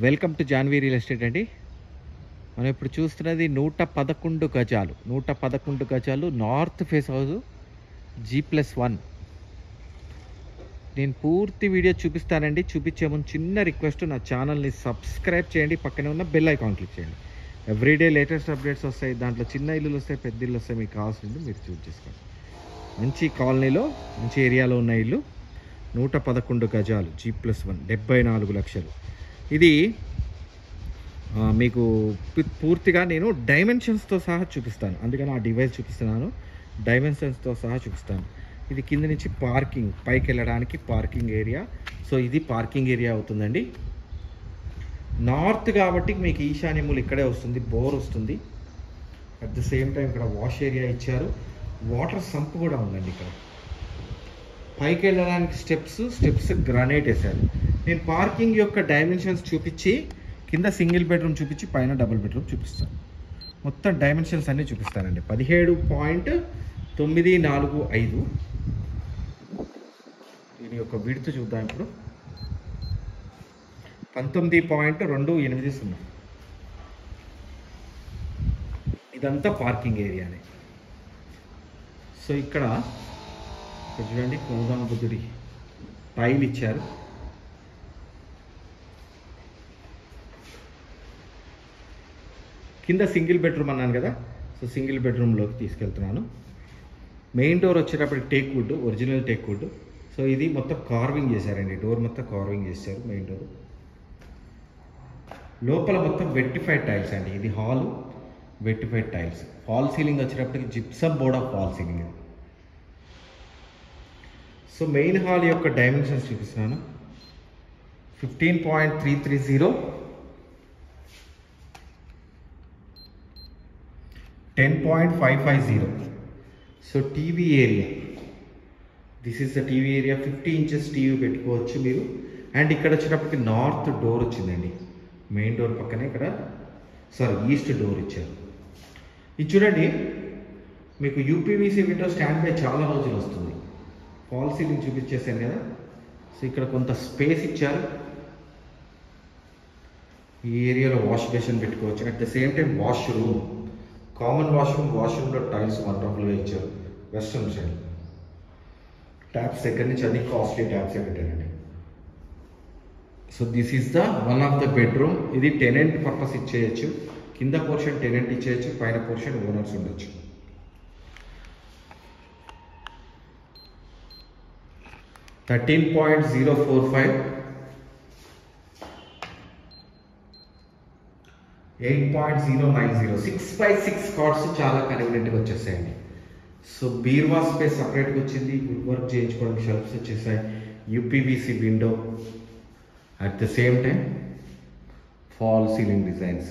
Welcome to Janhvi real estate అండి. మనం ఇప్పుడు చూస్తున్నది 111 గజాలు 111 గజాలు నార్త్ ఫేస్ హౌస్ G+1. నేను పూర్తి వీడియో చూపిస్తానండి. చూపించే ముందు చిన్న రిక్వెస్ట్, నా ఛానల్ని సబ్స్క్రైబ్ చేయండి, పక్కనే ఉన్న బెల్ ఐకాన్ క్లిక్ చేయండి. ఎవ్రీడే లేటెస్ట్ అప్డేట్స్ వస్తాయి. దాంట్లో చిన్న ఇల్లులు వస్తాయి, పెద్ద ఇల్లు వస్తాయి. మీకు కావాల్సింది మీరు చూస్ చేసుకోండి. మంచి కాలనీలో మంచి ఏరియాలో ఉన్న ఇల్లు 111 గజాలు G+1 74 లక్షలు. ఇది మీకు పూర్తిగా నేను డైమెన్షన్స్తో సహా చూపిస్తాను, అందుకని ఆ డివైస్ చూపిస్తున్నాను. డైమెన్షన్స్తో సహా చూపిస్తాను. ఇది కింద నుంచి పార్కింగ్, పైకి వెళ్ళడానికి పార్కింగ్ ఏరియా. సో ఇది పార్కింగ్ ఏరియా అవుతుందండి. నార్త్ కాబట్టి మీకు ఈశాన్యములు ఇక్కడే వస్తుంది, బోర్ వస్తుంది. అట్ ద సేమ్ టైం ఇక్కడ వాష్ ఏరియా ఇచ్చారు, వాటర్ సంప్ కూడా ఉందండి. ఇక్కడ పైకి వెళ్ళడానికి స్టెప్స్ గ్రానైట్ వేశారు. నేను పార్కింగ్ యొక్క డైమెన్షన్స్ చూపించి కింద సింగిల్ బెడ్రూమ్ చూపించి పైన డబుల్ బెడ్రూమ్ చూపిస్తాను. మొత్తం డైమెన్షన్స్ అన్నీ చూపిస్తానండి. 17.945 దీని యొక్క విడ్త్ చూద్దాం. ఇప్పుడు 19.280. ఇదంతా పార్కింగ్ ఏరియానే. సో ఇక్కడ చూడండి, గౌతమ బుద్ధుడి టైల్ ఇచ్చారు. కింద సింగిల్ బెడ్రూమ్ అన్నాను కదా, సో సింగిల్ బెడ్రూమ్లోకి తీసుకెళ్తున్నాను. మెయిన్ డోర్ వచ్చేటప్పటికి teak wood, original teak wood. So ఇది మొత్తం కార్వింగ్ చేశారండి, డోర్ మొత్తం కార్వింగ్ చేశారు. మెయిన్ డోర్ లోపల మొత్తం వెట్టిఫైడ్ టైల్స్ అండి. ఇది hall, vitrified tiles. Fall ceiling వచ్చేటప్పటికి gypsum board of fall ceiling. So main hall యొక్క డైమెన్షన్స్ చూపిస్తున్నాను. 15.330, 10.550. So TV area, this is the TV area. 50 inches TV పెట్టుకోవచ్చు మీరు. అండ్ ఇక్కడ వచ్చేటప్పటికి నార్త్ డోర్ వచ్చిందండి. మెయిన్ డోర్ పక్కనే ఇక్కడ ఈస్ట్ డోర్ ఇచ్చారు. ఇది చూడండి, మీకు యూపీవీసీ విండో స్టాండ్ బై చాలా రోజులు వస్తుంది. ఫాల్ సీలింగ్ చూపించేసాను కదా. సో ఇక్కడ కొంత స్పేస్ ఇచ్చారు. ఈ ఏరియాలో వాష్ బేసిన్ పెట్టుకోవచ్చు. At the same time washroom, common వాష్రూమ్లో టైల్స్ వండర్ఫుల్గా ఇచ్చారు. వెస్ట్రన్ స్టైల్ ట్యాప్స్ దగ్గర నుంచి అన్ని కాస్ట్లీ ట్యాప్సే పెట్టారండి. So this is the one of the bedroom. ఇది టెనెంట్ పర్పస్ ఇచ్చేయచ్చు. కింద పోర్షన్ టెనెంట్ ఇచ్చేయచ్చు, పైన పోర్షన్ ఓనర్స్ ఉండొచ్చు. 13.045, 8.090, 6x6 కార్డ్స్ చాలా కన్వీనియంట్గా వచ్చేసాయండి. సో బీర్వా స్పేస్ సపరేట్గా వచ్చింది. వుడ్ వర్క్ చేయించుకోవడానికి షెల్ఫ్స్ వచ్చేసాయి. UPVC window, at the same time fall ceiling designs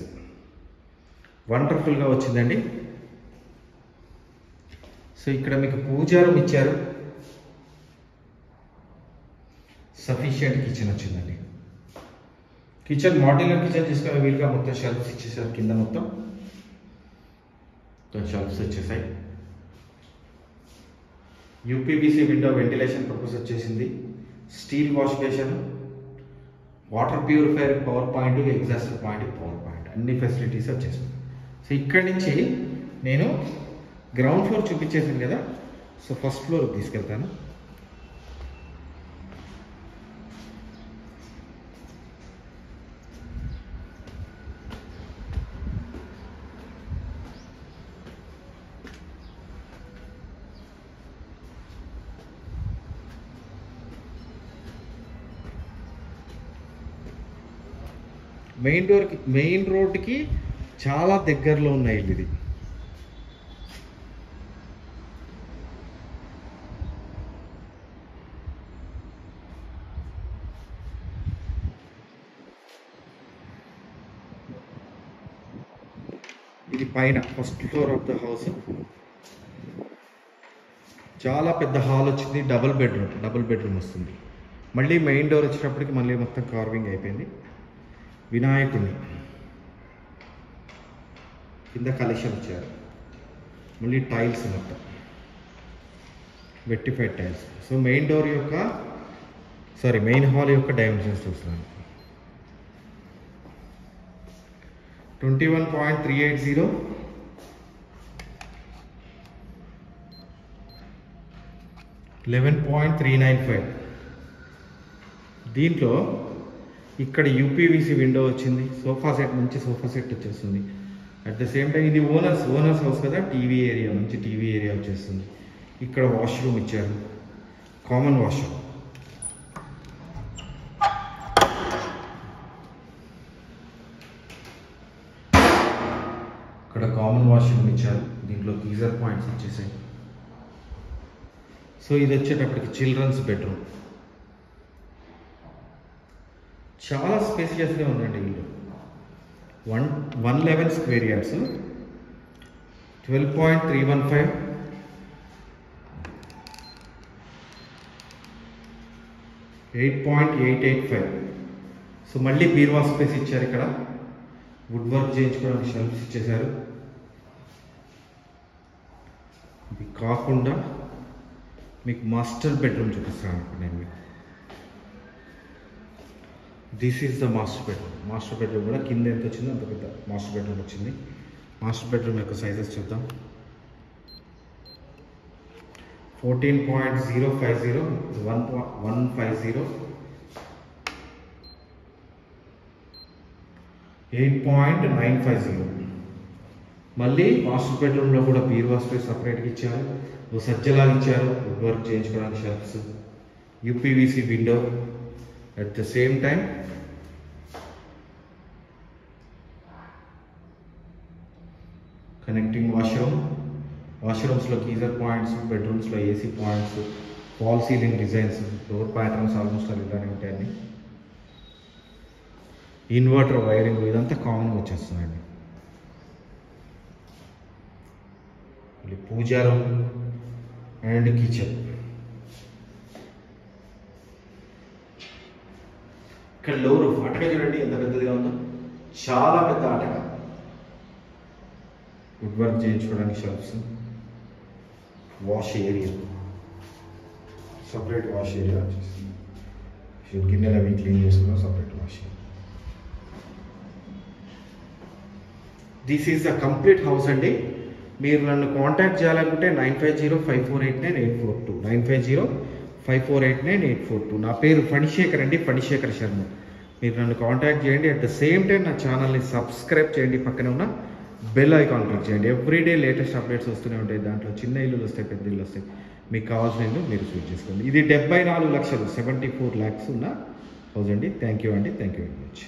వండర్ఫుల్గా వచ్చిందండి. సో ఇక్కడ మీకు పూజా రూమ్ ఇచ్చారు. సఫిషియంట్ కిచెన్ వచ్చిందండి. కిచెన్ మాడ్యులర్ కిచెన్ తీసుకునే వీలుగా మొత్తం షెల్ఫ్స్ ఇచ్చేసారు. కింద మొత్తం షెల్ఫ్స్ వచ్చేసాయి. యూపీవీసీ విండో వెంటిలేషన్ పర్పస్ వచ్చేసింది. Steel wash basin, water purifier, power point, exhaust point, power point, అన్ని ఫెసిలిటీస్ వచ్చేసాయి. సో ఇక్కడి నుంచి నేను గ్రౌండ్ ఫ్లోర్ చూపించేసాను కదా. సో ఫస్ట్ ఫ్లోర్కి తీసుకెళ్తాను. మెయిన్ రోడ్కి చాలా దగ్గరలో ఉన్న ఇల్లు ఇది. ఇది పైన first floor of the house. చాలా పెద్ద హాల్ వచ్చింది. డబుల్ బెడ్రూమ్ వస్తుంది. మళ్ళీ మెయిన్ డోర్ వచ్చేటప్పటికి మళ్ళీ మొత్తం కార్వింగ్ అయిపోయింది. వినాయకుడిని కింద కలెక్షన్ ఇచ్చారు. మళ్ళీ టైల్స్ మొత్తం vitrified tiles. So main hall యొక్క డైమెన్షన్స్ చూస్తున్నాను. 21.380, 11.395. దీంట్లో ఇక్కడ యూపీవీసీ విండో వచ్చింది, సోఫా సెట్, మంచి సోఫా సెట్ వచ్చేస్తుంది. అట్ ద సేమ్ టైం ఇది ఓనర్స్ హౌస్ కదా, టీవీ ఏరియా, మంచి టీవీ ఏరియా వచ్చేస్తుంది. ఇక్కడ వాష్రూమ్ ఇచ్చారు, కామన్ వాష్రూమ్. ఇక్కడ కామన్ వాష్రూమ్ ఇచ్చారు, దీంట్లో గీజర్ పాయింట్స్ వచ్చేసాయి. సో ఇది వచ్చేటప్పటికి చిల్డ్రన్స్ బెడ్రూమ్. చాలా స్పేసియస్గా ఉందండి ఇల్లు. 111 స్క్వేర్ యార్డ్స్, 12.315, 8.885. సో మళ్ళీ బీర్వా స్పేస్ ఇచ్చారు. ఇక్కడ వుడ్ వర్క్ చేయించుకోవడానికి షెల్ఫ్స్ ఇచ్చేసారు. ఇది కాకుండా మీకు మాస్టర్ బెడ్రూమ్ చూపిస్తాను నేను మీకు. This is the master bedroom. Master bedroom కూడా కింద ఎంత వచ్చిందో అంత పెద్ద మాస్టర్ బెడ్రూమ్ వచ్చింది. మాస్టర్ బెడ్రూమ్ యొక్క సైజెస్ చూద్దాం. 14.050, 150, 8.950. మళ్ళీ మాస్టర్ బెడ్రూమ్లో కూడా బీరువా స్పేస్ సపరేట్గా ఇచ్చారు, సజ్జలాగా ఇచ్చారు, వుడ్ వర్క్ చేయించుకోవడానికి shelves, UPVC window. At the same time connecting వాష్రూమ్స్లో గీజర్ పాయింట్స్, బెడ్రూమ్స్లో AC points, fall ceiling designs, door patterns almost ఇలానే ఉంటాయండి. ఇన్వర్టర్ వైరింగ్ ఇదంతా కామన్గా వచ్చేస్తుందండి. Puja room and kitchen. ఇక్కడ లో రూఫ్ అటక చూడండి ఎంత పెద్దదిగా ఉందో, చాలా పెద్ద అటక. వుడ్ వర్క్ చేయించుకోవడానికి shelves, wash area, separate wash area వచ్చేసింది. గిన్నెలు అవి క్లీన్ చేసుకున్నాం, separate wash area. This is the complete house అండి. మీరు నన్ను కాంటాక్ట్ చేయాలనుకుంటే 9505489842, 9505489842. నా పేరు ఫణిశేఖర్ అండి, ఫణిశేఖర్ శర్మ. మీరు నన్ను కాంటాక్ట్ చేయండి. అట్ ద సేమ్ టైం నా ఛానల్ని సబ్స్క్రైబ్ చేయండి, పక్కనే ఉన్న బెల్ ఐకాన్ క్లిక్ చేయండి. ఎవ్రీడే లేటెస్ట్ అప్డేట్స్ వస్తూనే ఉంటాయి. దాంట్లో చిన్న ఇల్లులు వస్తాయి, పెద్ద ఇల్లు వస్తాయి. మీకు కావాల్సిన ఇల్లు మీరు చూస్ చేసుకోండి. ఇది 74 లక్షలు, 74 lakhs ఉన్న హౌస్ అండి. థ్యాంక్ యూ అండి, థ్యాంక్ యూ వెరీ మచ్.